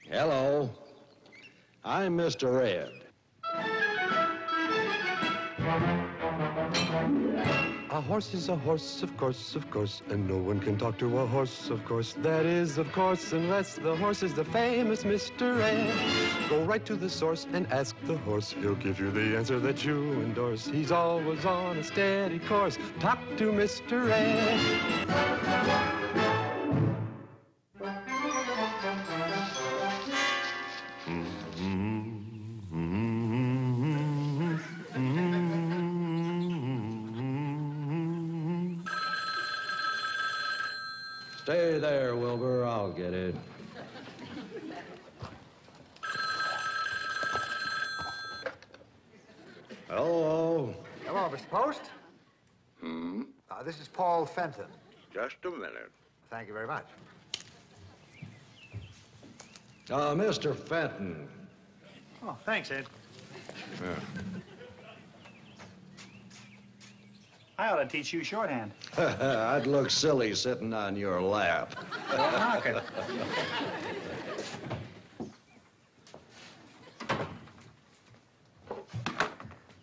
Hello. I'm Mr. Red. A horse is a horse, of course, and no one can talk to a horse, of course. That is, of course, unless the horse is the famous Mr. Ed. Go right to the source and ask the horse. He'll give you the answer that you endorse. He's always on a steady course. Talk to Mr. Ed. Stay there, Wilbur. I'll get it. Hello. Hello, Mr. Post. This is Paul Fenton. Just a minute. Thank you very much. Mr. Fenton. Oh, thanks, Ed. Yeah. I ought to teach you shorthand. I'd look silly sitting on your lap. Don't knock it.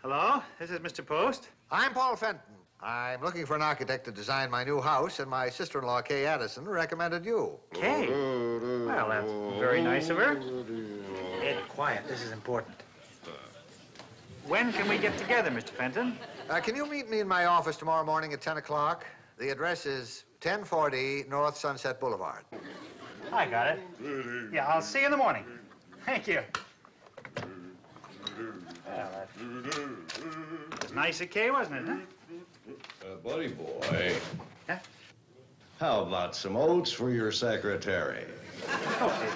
Hello, this is Mr. Post. I'm Paul Fenton. I'm looking for an architect to design my new house, and my sister-in-law, Kay Addison, recommended you. Kay? Well, that's very nice of her. Ed, quiet. This is important. When can we get together, Mr. Fenton? Can you meet me in my office tomorrow morning at 10 o'clock? The address is 1040 North Sunset Boulevard. I got it. Yeah, I'll see you in the morning. Thank you. Well, that was nice of Kay, wasn't it, huh? Buddy boy. Yeah? How about some oats for your secretary? Okay.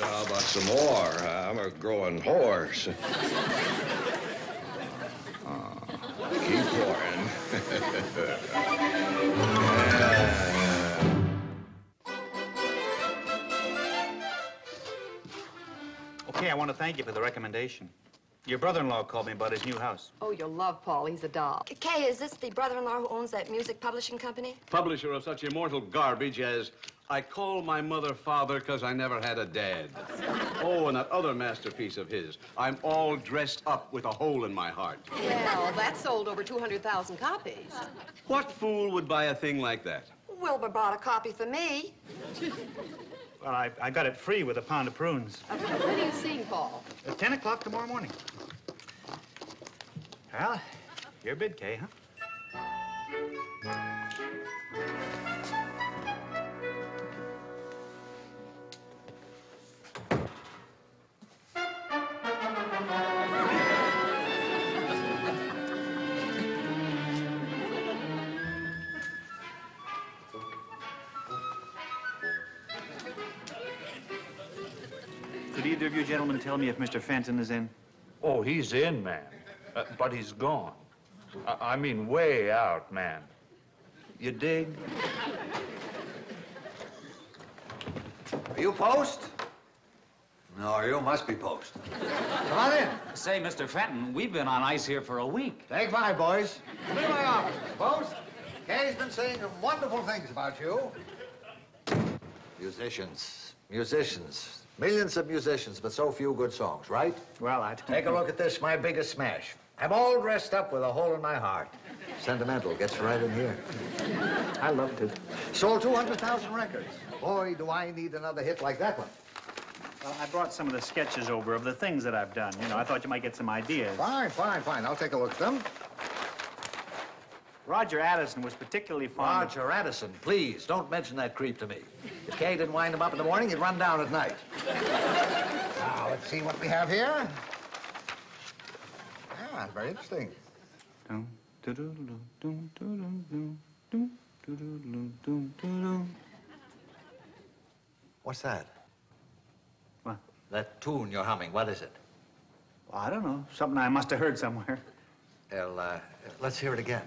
How about some more? I'm a growing horse. Keep pouring. Okay, I want to thank you for the recommendation. Your brother-in-law called me about his new house. Oh, you'll love Paul. He's a doll. Kay, is this the brother-in-law who owns that music publishing company? Publisher of such immortal garbage as I Call My Mother Father 'Cause I Never Had a Dad. Oh, and that other masterpiece of his, I'm All Dressed Up with a Hole in My Heart. Well, that sold over 200,000 copies. What fool would buy a thing like that? Wilbur bought a copy for me. Well, I got it free with a pound of prunes. When are you seeing Paul? At 10 o'clock tomorrow morning. Well, your bid, Kay, huh? Could either of you gentlemen tell me if Mr. Fenton is in? Oh, he's in, man. But he's gone. I mean, way out, man. You dig? Are you Post? No, you must be Post. Come on in. Say, Mr. Fenton, we've been on ice here for a week. Take 5, boys. Come in my office, Mr. Post. Kay's been saying some wonderful things about you. Musicians. Millions of musicians, but so few good songs, right? Well, I don't... Take a look at this, my biggest smash. I'm all dressed up with a hole in my heart. Sentimental, gets right in here. I loved it. Sold 200,000 records. Boy, do I need another hit like that one. Well, I brought some of the sketches over of the things that I've done. You know, I thought you might get some ideas. Fine. I'll take a look at them. Roger Addison was particularly fond of... Roger Addison, please, don't mention that creep to me. If Kay didn't wind him up in the morning, he'd run down at night. Now, let's see what we have here. Ah, very interesting. What's that? What? That tune you're humming, what is it? Well, I don't know. Something I must have heard somewhere. Well, let's hear it again.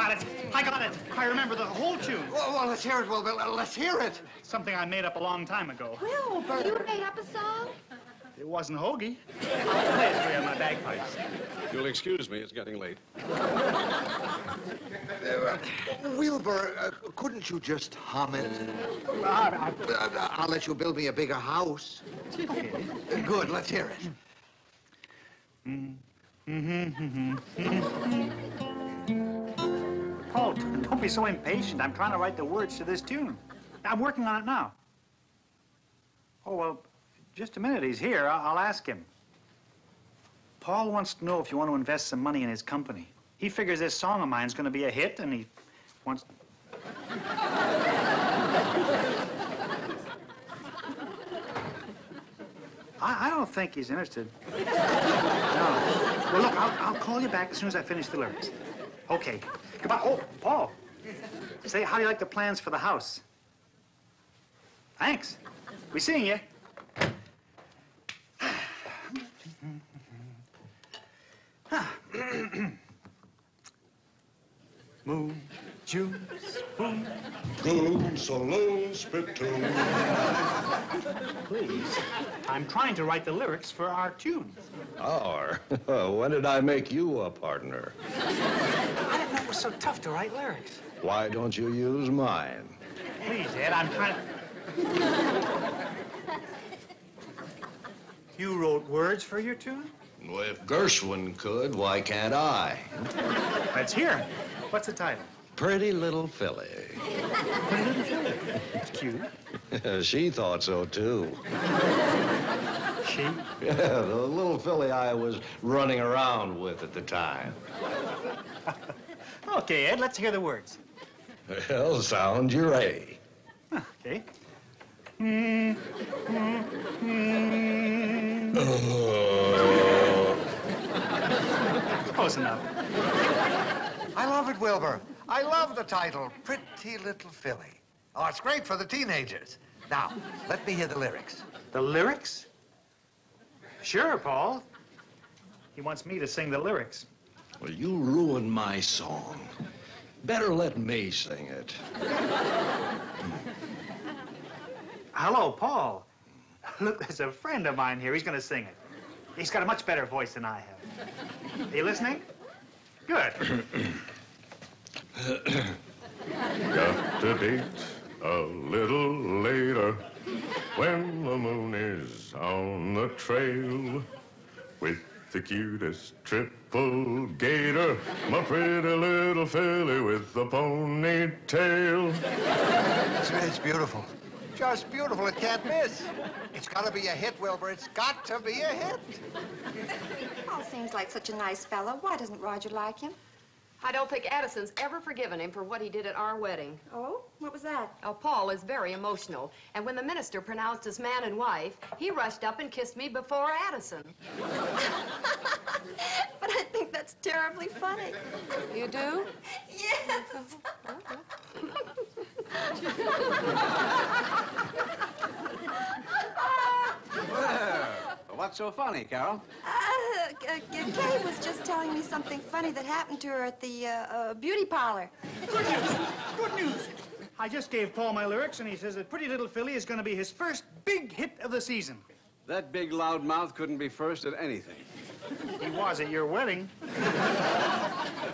got it. I got it. I remember the whole tune. Well, let's hear it, Wilbur. Let's hear it. Something I made up a long time ago. Wilbur. You made up a song? It wasn't Hoagie. I'll play it for you on my bagpipes. You'll excuse me, it's getting late. Wilbur, couldn't you just hum it? I'll let you build me a bigger house. Good, let's hear it. Paul, don't be so impatient. I'm trying to write the words to this tune. I'm working on it now. Oh, well, just a minute. He's here. I'll ask him. Paul wants to know if you want to invest some money in his company. He figures this song of mine is going to be a hit, and he wants... I don't think he's interested. No. Well, look, I'll call you back as soon as I finish the lyrics. Okay. Goodbye. Oh, Paul. Say, how do you like the plans for the house? Thanks. We seeing you. Moon, juice, boom. Goose, saloon, spittoon. Please. I'm trying to write the lyrics for our tune. When did I make you a partner? I didn't know it was so tough to write lyrics. Why don't you use mine? Please, Ed, I'm trying to... You wrote words for your tune? Well, if Gershwin could, why can't I? Let's hear 'em. What's the title? Pretty Little Filly. Pretty Little Filly. It's cute. She thought so, too. She? Yeah, the little filly I was running around with at the time. Okay, Ed, let's hear the words. Well, sound your A. Okay. Close enough. I love it, Wilbur. I love the title, Pretty Little Filly. Oh, it's great for the teenagers. Now, let me hear the lyrics. The lyrics? Sure, Paul. He wants me to sing the lyrics. Well, you ruined my song. Better let me sing it. Hello, Paul. Look, there's a friend of mine here. He's going to sing it. He's got a much better voice than I have. Are you listening? Good. Got to date a little later when the moon is on the trail with the cutest triple gator, my pretty little filly with the ponytail. It's beautiful. Just beautiful. It can't miss. It's got to be a hit, Wilbur. It's got to be a hit. Paul seems like such a nice fellow. Why doesn't Roger like him? I don't think Addison's ever forgiven him for what he did at our wedding. Oh? What was that? Oh, Paul is very emotional. And when the minister pronounced us man and wife, he rushed up and kissed me before Addison. But I think that's terribly funny. You do? Yes. What's so funny, Carol? Kay was just telling me something funny that happened to her at the beauty parlor. Good news. Good news. I just gave Paul my lyrics, and he says that Pretty Little Filly is going to be his first big hit of the season. That big loudmouth couldn't be first at anything. He was at your wedding.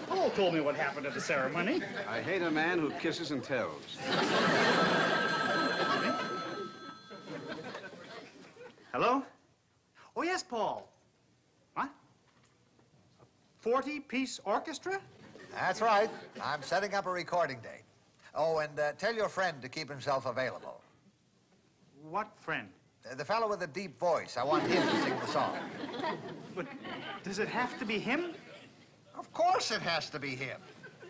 Paul told me what happened at the ceremony. I hate a man who kisses and tells. Hello? Oh, yes, Paul. What? A 40-piece orchestra? That's right. I'm setting up a recording date. Oh, and tell your friend to keep himself available. What friend? The fellow with the deep voice. I want him to sing the song. But does it have to be him? Of course it has to be him.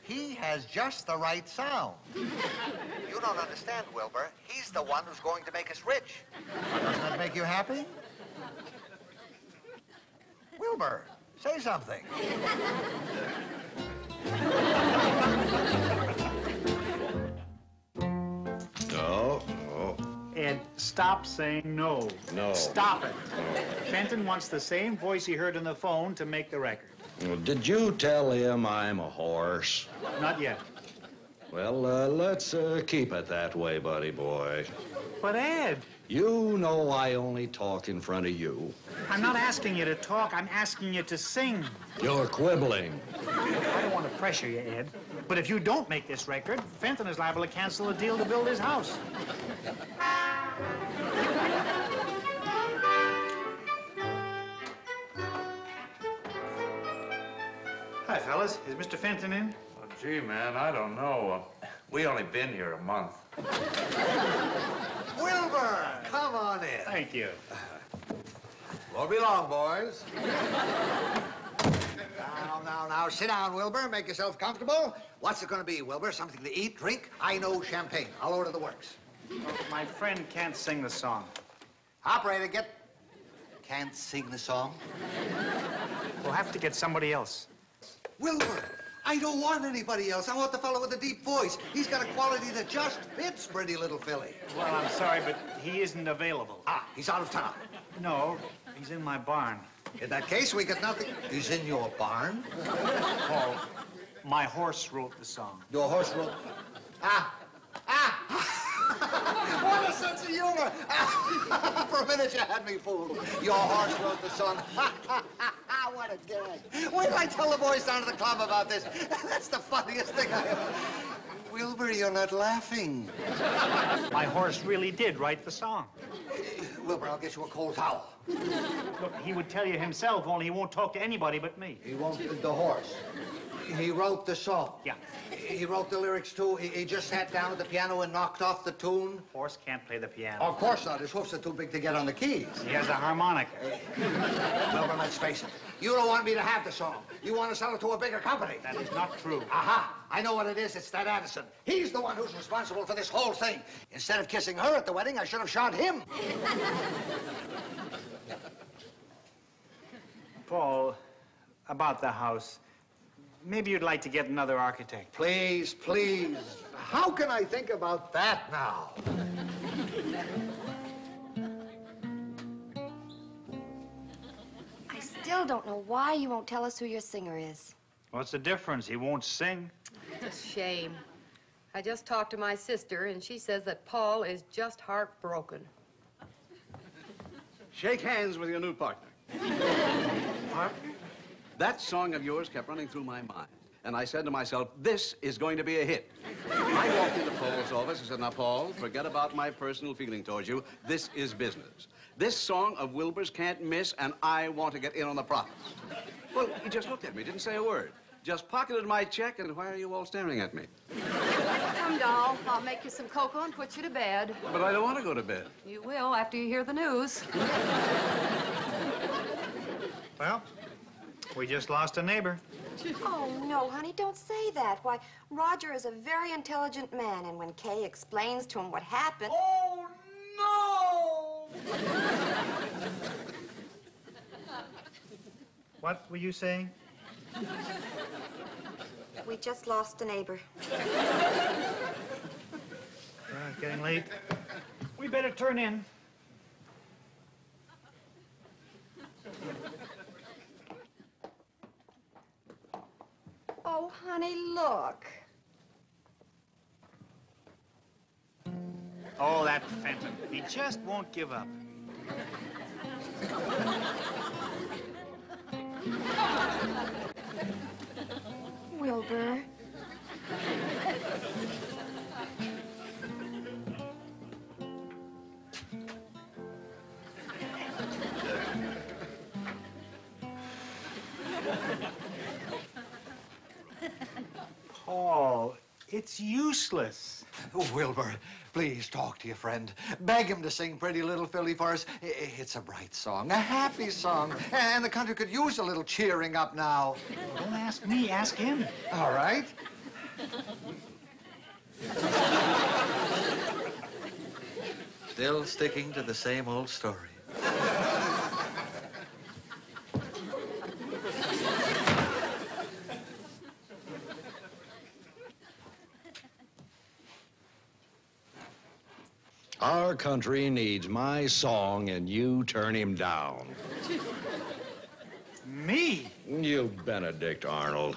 He has just the right sound. You don't understand, Wilbur. He's the one who's going to make us rich. Doesn't that make you happy? Wilbur, say something. No. Ed, stop saying no. No. Stop it. Fenton wants the same voice he heard on the phone to make the record. Well, did you tell him I'm a horse? Not yet. Well, let's keep it that way, buddy boy. But, Ed, You know I only talk in front of you. I'm not asking you to talk. I'm asking you to sing. You're quibbling. I don't want to pressure you, Ed. But if you don't make this record, Fenton is liable to cancel the deal to build his house. Hi, fellas. Is Mr. Fenton in? Well, gee, man, I don't know. We only been here a month. Wilbur, come on in. Thank you. Won't be long, boys. Now, sit down, Wilbur. Make yourself comfortable. What's it going to be, Wilbur? Something to eat, drink? I know champagne. I'll order the works. Well, my friend can't sing the song. Operator, get... Can't sing the song? We'll have to get somebody else. Wilbur, I don't want anybody else. I want the fellow with the deep voice. He's got a quality that just fits Pretty Little Philly. Well, I'm sorry, but he isn't available. Ah, he's out of town. No, he's in my barn. In that case, we got nothing. He's in your barn? Paul, my horse wrote the song. Your horse wrote... What a sense of humor! For a minute, you had me fooled. Your horse wrote the song. What a gag. Wait till I tell the boys down to the club about this. That's the funniest thing I ever... Wilbur, you're not laughing. My horse really did write the song. Wilbur, I'll get you a cold towel. Look, he would tell you himself, only he won't talk to anybody but me. He won't... The horse. He wrote the song. Yeah. He wrote the lyrics, too. He just sat down at the piano and knocked off the tune. Horse can't play the piano. Of course not. His hoofs are too big to get on the keys. He has a harmonica. Wilbur, let's face it. You don't want me to have the song. You want to sell it to a bigger company. That is not true. Aha! I know what it is. It's that Addison. He's the one who's responsible for this whole thing. Instead of kissing her at the wedding, I should have shot him. Paul, about the house. Maybe you'd like to get another architect. Please, please. How can I think about that now? I still don't know why you won't tell us who your singer is. What's the difference? He won't sing. It's a shame. I just talked to my sister, and she says that Paul is just heartbroken. Shake hands with your new partner. That song of yours kept running through my mind. And I said to myself, this is going to be a hit. I walked into Paul's office and said, now, Paul, forget about my personal feeling towards you. This is business. This song of Wilbur's can't miss, and I want to get in on the profits. Well, he just looked at me, didn't say a word. Just pocketed my check, and why are you all staring at me? Come, doll. I'll make you some cocoa and put you to bed. But I don't want to go to bed. You will after you hear the news. Well, we just lost a neighbor. Oh, no, honey, don't say that. Why, Roger is a very intelligent man, and when Kay explains to him what happened... Oh, no! What were you saying? We just lost a neighbor. Getting late. We better turn in. Oh, honey, look. Oh, that Fenton. He just won't give up. Wilbur. Paul, it's useless. Oh, Wilbur, please talk to your friend. Beg him to sing Pretty Little Philly for us. It's a bright song, a happy song, and the country could use a little cheering up now. Don't ask me, ask him. All right. Still sticking to the same old story. Our country needs my song, and you turn him down. Me? You Benedict Arnold.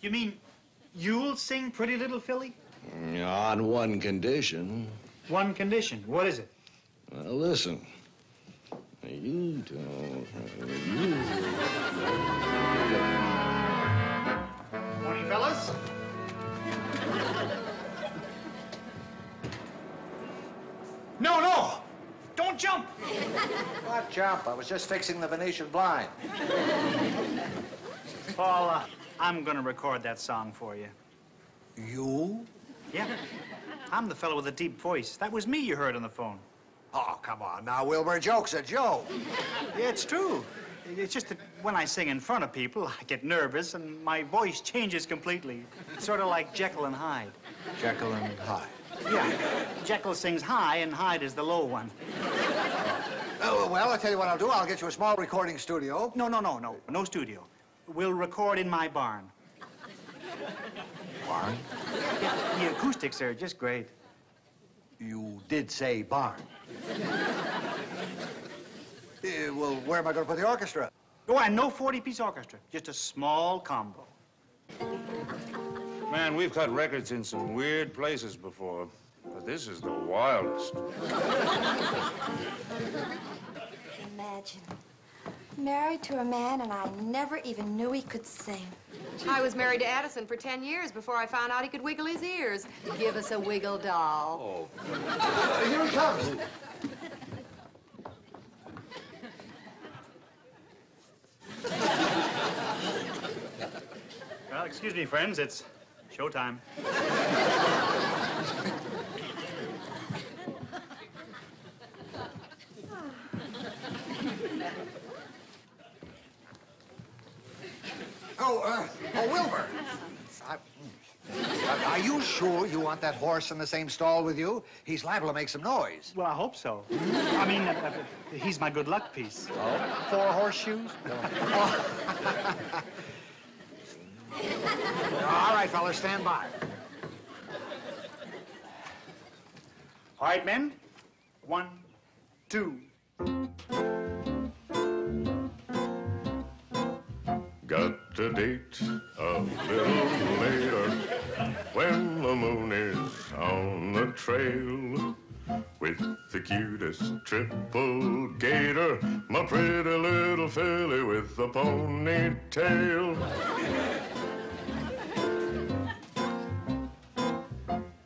You mean you'll sing Pretty Little Philly? On one condition. One condition. What is it? Well, listen. You don't... Morning, fellas. No, no! Don't jump! What jump? I was just fixing the Venetian blind. Paul, I'm gonna record that song for you. You? Yeah. I'm the fellow with the deep voice. That was me you heard on the phone. Oh, come on. Now, Wilbur, joke's a joke. Yeah, it's true. It's just that when I sing in front of people, I get nervous and my voice changes completely. It's sort of like Jekyll and Hyde. Jekyll and Hyde. Yeah. Jekyll sings high and Hyde is the low one. Oh, well, I'll tell you what I'll do. I'll get you a small recording studio. No. No studio. We'll record in my barn. Barn? Yeah, the acoustics are just great. You did say barn. Well, where am I going to put the orchestra? Oh, and no 40-piece orchestra. Just a small combo. Man, we've cut records in some weird places before, but this is the wildest. Imagine. Married to a man and I never even knew he could sing. I was married to Addison for 10 years before I found out he could wiggle his ears. Give us a wiggle doll. Oh. Here he comes. Well, excuse me, friends. It's showtime. Wilbur. Are you sure you want that horse in the same stall with you? He's liable to make some noise. Well, I hope so. I mean, he's my good luck piece. Oh? 4 horseshoes? All right, fellas, stand by. All right, men. 1, 2. Got a date a little later when the moon is on the trail with the cutest triple gator, my pretty little filly with the ponytail.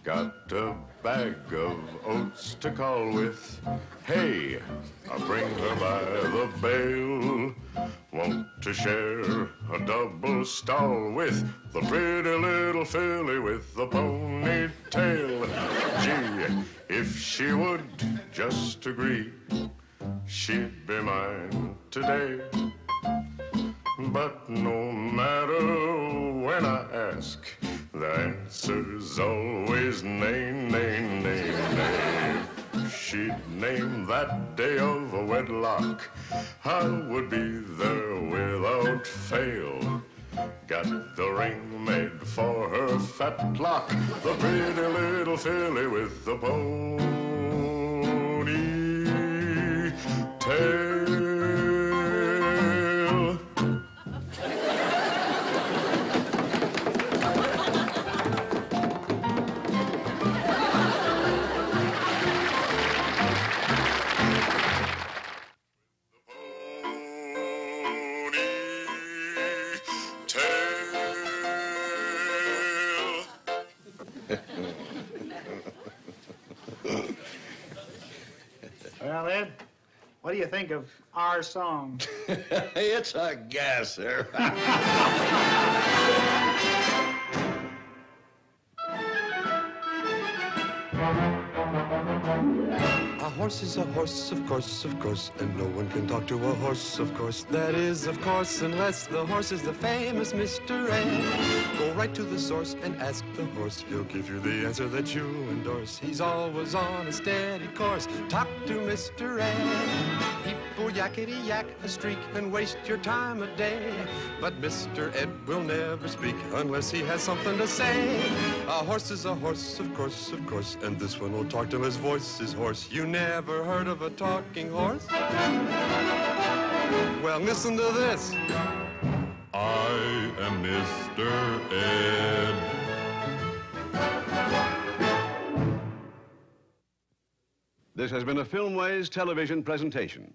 Got a bag of oats to call with. Hey, I bring her by the bale. Want to share a double stall with the pretty little filly with the ponytail. Gee, if she would just agree, she'd be mine today. But no matter when I ask, the answer's always nay, nay, nay, nay. She'd name that day of a wedlock, I would be there without fail. Got the ring made for her fat lock, the pretty little filly with the ponytail. Well, Ed, what do you think of our song? It's a gasser. A horse is a horse, of course, and no one can talk to a horse, of course. That is, of course, unless the horse is the famous Mr. A. Go right to the source and ask the horse. He'll give you the answer that you endorse. He's always on a steady course. Talk to Mr. A. People yakety-yak a streak and waste your time a day. But Mr. Ed will never speak unless he has something to say. A horse is a horse, of course, and this one will talk till his voice voice is hoarse. You never heard of a talking horse? Well, listen to this. I am Mr. Ed. This has been a Filmways television presentation.